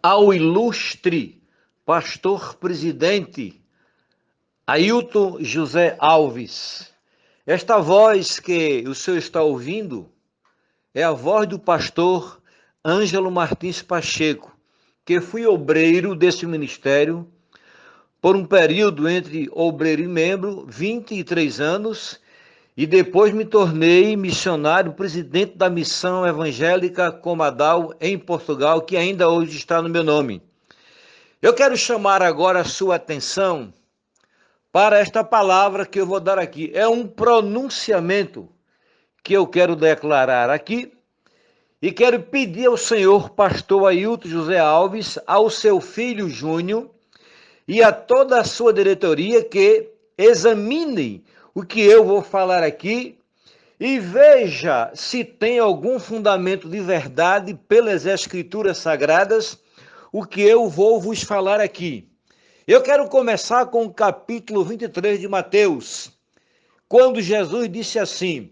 ao ilustre pastor presidente Ailton José Alves. Esta voz que o senhor está ouvindo é a voz do pastor Ângelo Martins Pacheco, que fui obreiro desse ministério por um período entre obreiro e membro, 23 anos, e depois me tornei missionário, presidente da Missão Evangélica Comadal em Portugal, que ainda hoje está no meu nome. Eu quero chamar agora a sua atenção para esta palavra que eu vou dar aqui. É um pronunciamento que eu quero declarar aqui e quero pedir ao senhor pastor Ailton José Alves, ao seu filho Júnior e a toda a sua diretoria que examinem o que eu vou falar aqui e veja se tem algum fundamento de verdade pelas Escrituras Sagradas o que eu vou vos falar aqui. Eu quero começar com o capítulo 23 de Mateus, quando Jesus disse assim: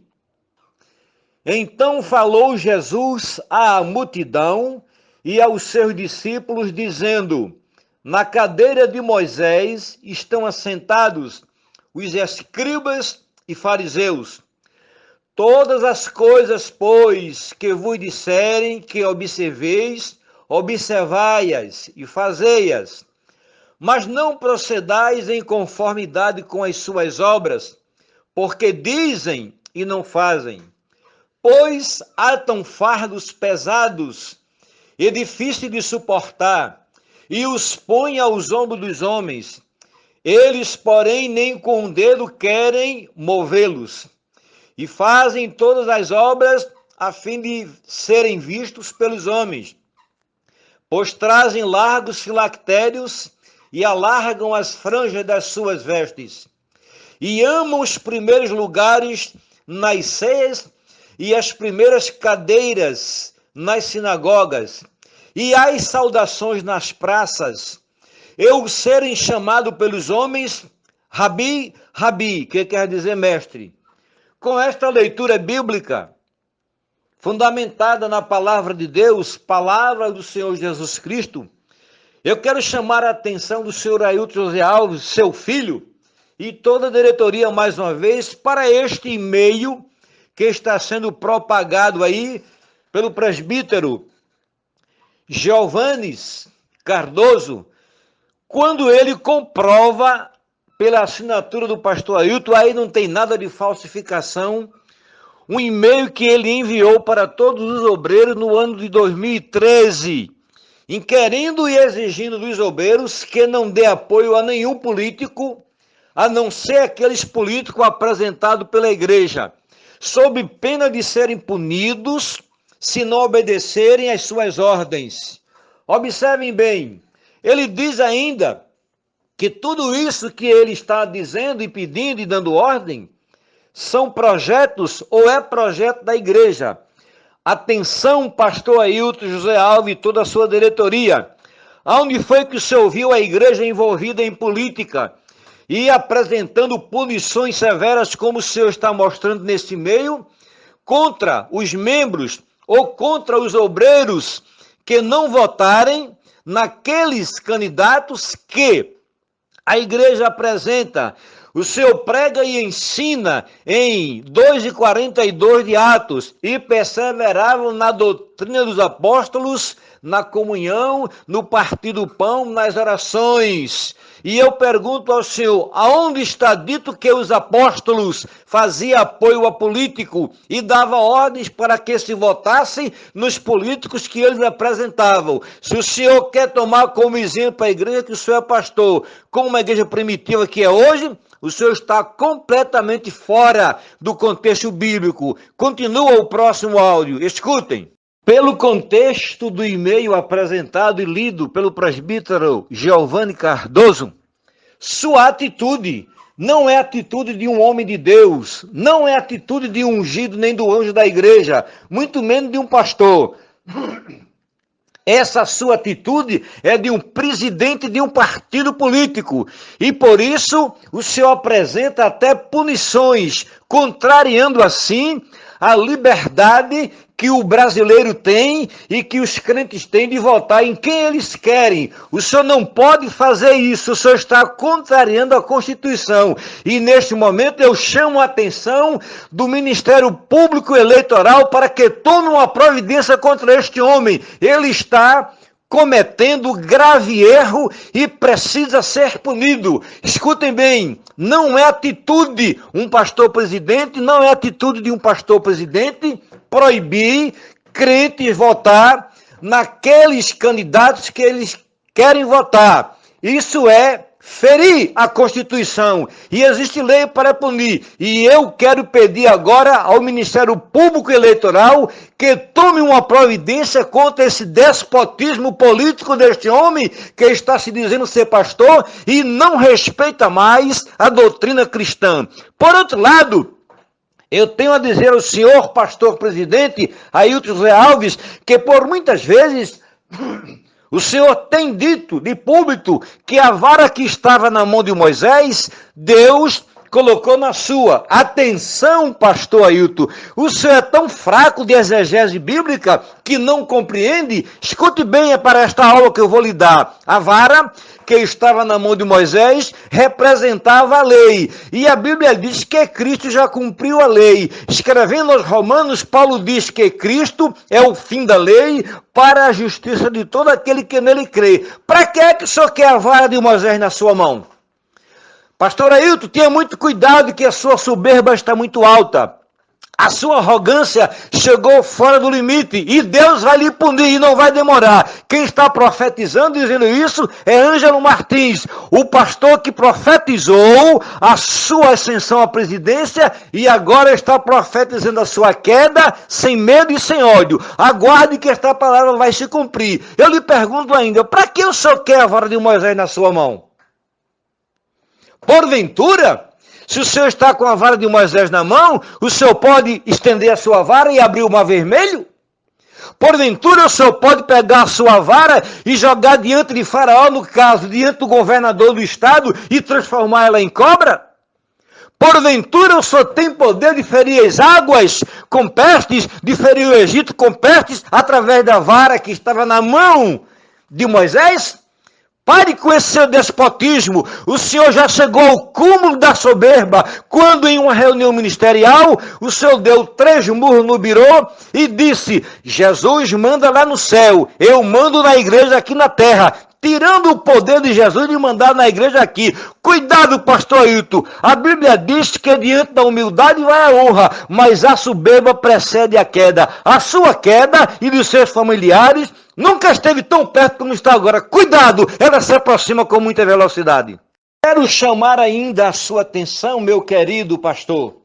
Então falou Jesus à multidão e aos seus discípulos, dizendo: Na cadeira de Moisés estão assentados os escribas e fariseus. Todas as coisas, pois, que vos disserem que observeis, observai-as e fazei-as. Mas não procedais em conformidade com as suas obras, porque dizem e não fazem. Pois atam fardos pesados e difíceis de suportar, e os põem aos ombros dos homens. Eles, porém, nem com o dedo querem movê-los. E fazem todas as obras a fim de serem vistos pelos homens. Pois trazem largos filactérios e alargam as franjas das suas vestes. E amam os primeiros lugares nas ceias e as primeiras cadeiras nas sinagogas, e as saudações nas praças, eu serem chamado pelos homens Rabi, Rabi, que quer dizer mestre. Com esta leitura bíblica, fundamentada na palavra de Deus, palavra do Senhor Jesus Cristo, eu quero chamar a atenção do senhor Ailton José Alves, seu filho, e toda a diretoria mais uma vez, para este e-mail que está sendo propagado aí pelo presbítero Giovannes Cardoso, quando ele comprova pela assinatura do pastor Ailton, aí não tem nada de falsificação, um e-mail que ele enviou para todos os obreiros no ano de 2013, inquirindo e exigindo dos obreiros que não dê apoio a nenhum político, a não ser aqueles políticos apresentados pela igreja, sob pena de serem punidos se não obedecerem às suas ordens. Observem bem, ele diz ainda que tudo isso que ele está dizendo e pedindo e dando ordem são projetos ou é projeto da igreja. Atenção, pastor Ailton José Alves e toda a sua diretoria. Aonde foi que o senhor viu a igreja envolvida em política e apresentando punições severas, como o senhor está mostrando nesse meio, contra os membros ou contra os obreiros que não votarem naqueles candidatos que a igreja apresenta? O senhor prega e ensina em 2:42 de Atos, e perseveravam na doutrina dos apóstolos, na comunhão, no partir do pão, nas orações. E eu pergunto ao senhor, aonde está dito que os apóstolos faziam apoio a político e davam ordens para que se votassem nos políticos que eles apresentavam? Se o senhor quer tomar como exemplo a igreja que o senhor é pastor, como uma igreja primitiva que é hoje, o senhor está completamente fora do contexto bíblico. Continua o próximo áudio. Escutem. Pelo contexto do e-mail apresentado e lido pelo presbítero Giovanni Cardoso, sua atitude não é atitude de um homem de Deus, não é atitude de um ungido nem do anjo da igreja, muito menos de um pastor. Essa sua atitude é de um presidente de um partido político. E por isso o senhor apresenta até punições, contrariando assim a liberdade que o brasileiro tem e que os crentes têm de votar em quem eles querem. O senhor não pode fazer isso, o senhor está contrariando a Constituição. E neste momento eu chamo a atenção do Ministério Público Eleitoral para que tome uma providência contra este homem. Ele está cometendo grave erro e precisa ser punido. Escutem bem, não é atitude um pastor presidente, não é atitude de um pastor presidente proibir crentes votar naqueles candidatos que eles querem votar. Isso é ferir a Constituição e existe lei para punir. E eu quero pedir agora ao Ministério Público Eleitoral que tome uma providência contra esse despotismo político deste homem que está se dizendo ser pastor e não respeita mais a doutrina cristã. Por outro lado, eu tenho a dizer ao senhor pastor presidente Ailton José Alves que por muitas vezes o senhor tem dito de púlpito que a vara que estava na mão de Moisés, Deus colocou na sua. Atenção, pastor Ailton, o senhor é tão fraco de exegese bíblica que não compreende? Escute bem, é para esta aula que eu vou lhe dar. A vara que estava na mão de Moisés representava a lei. E a Bíblia diz que Cristo já cumpriu a lei. Escrevendo aos Romanos, Paulo diz que Cristo é o fim da lei para a justiça de todo aquele que nele crê. Para que é que o senhor quer a vara de Moisés na sua mão? Pastor Ailton, tenha muito cuidado que a sua soberba está muito alta. A sua arrogância chegou fora do limite e Deus vai lhe punir e não vai demorar. Quem está profetizando dizendo isso é Ângelo Martins, o pastor que profetizou a sua ascensão à presidência e agora está profetizando a sua queda sem medo e sem ódio. Aguarde que esta palavra vai se cumprir. Eu lhe pergunto ainda, para que o senhor quer a vara de Moisés na sua mão? Porventura, se o senhor está com a vara de Moisés na mão, o senhor pode estender a sua vara e abrir o mar vermelho? Porventura, o senhor pode pegar a sua vara e jogar diante de Faraó, no caso, diante do governador do estado, e transformar ela em cobra? Porventura, o senhor tem poder de ferir as águas com pestes, de ferir o Egito com pestes, através da vara que estava na mão de Moisés? Pare com esse seu despotismo. O senhor já chegou ao cúmulo da soberba, quando em uma reunião ministerial, o senhor deu 3 murros no birô e disse, Jesus manda lá no céu, eu mando na igreja aqui na terra, tirando o poder de Jesus de mandar na igreja aqui. Cuidado, pastor Ailton, a Bíblia diz que diante da humildade vai a honra, mas a soberba precede a queda. A sua queda e dos seus familiares nunca esteve tão perto como está agora. Cuidado, ela se aproxima com muita velocidade. Quero chamar ainda a sua atenção, meu querido pastor,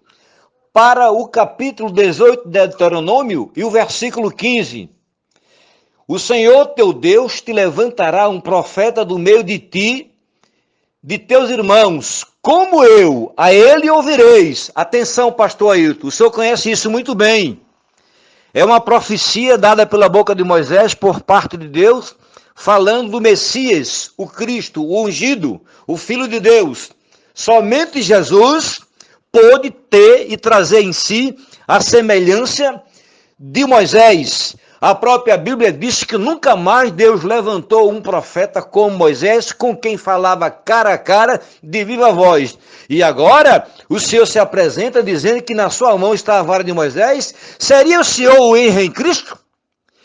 para o capítulo 18 de Deuteronômio e o versículo 15. O Senhor teu Deus te levantará um profeta do meio de ti, de teus irmãos, como eu, a ele ouvireis. Atenção, pastor Ailton, o senhor conhece isso muito bem. É uma profecia dada pela boca de Moisés por parte de Deus, falando do Messias, o Cristo, o ungido, o Filho de Deus. Somente Jesus pôde ter e trazer em si a semelhança de Moisés. A própria Bíblia diz que nunca mais Deus levantou um profeta como Moisés, com quem falava cara a cara, de viva voz. E agora, o Senhor se apresenta dizendo que na sua mão está a vara de Moisés. Seria o Senhor o Henrique em Cristo?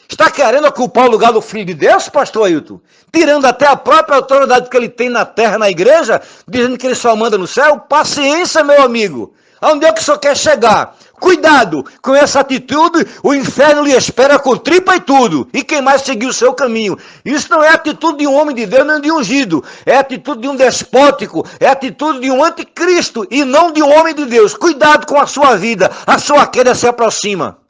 Está querendo ocupar o lugar do Filho de Deus, pastor Ailton? Tirando até a própria autoridade que ele tem na terra, na igreja, dizendo que ele só manda no céu? Paciência, meu amigo. Aonde é que o senhor quer chegar? Cuidado com essa atitude, o inferno lhe espera com tripa e tudo. E quem mais seguir o seu caminho? Isso não é atitude de um homem de Deus, nem de um ungido. É atitude de um despótico, é atitude de um anticristo e não de um homem de Deus. Cuidado com a sua vida, a sua queda se aproxima.